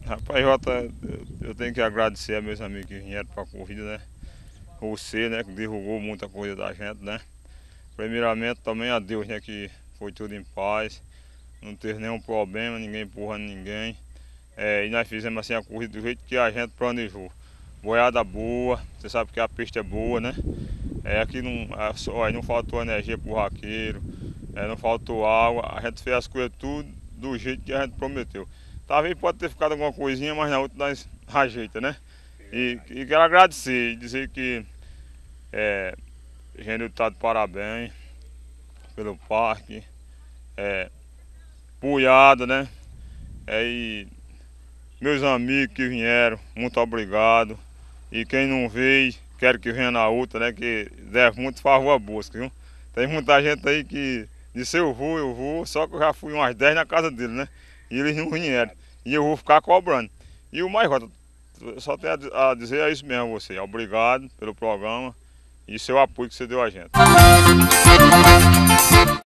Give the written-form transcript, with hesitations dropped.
Rapaz, Jota, eu tenho que agradecer a meus amigos que vieram para a corrida, né? Você, né, que divulgou muita coisa da gente, né? Primeiramente também a Deus, né, que foi tudo em paz, não teve nenhum problema, ninguém empurrando ninguém. E nós fizemos assim a corrida do jeito que a gente planejou. Boiada boa, você sabe que a pista é boa, né? Aqui não faltou energia pro vaqueiro, não faltou água, a gente fez as coisas tudo do jeito que a gente prometeu. Talvez pode ter ficado alguma coisinha, mas na outra nós ajeita, né? E quero agradecer e dizer que a gente está de parabéns pelo parque, Boiada, né? E meus amigos que vieram, muito obrigado. E quem não veio, quero que venha na outra, né? Que deve muito para a Rua Bosque, viu? Tem muita gente aí que disse eu vou, só que eu já fui umas 10 na casa dele, né? E eles não vieram. E eu vou ficar cobrando. E o mais, Jota, só tenho a dizer é isso mesmo a você. Obrigado pelo programa e seu apoio que você deu a gente.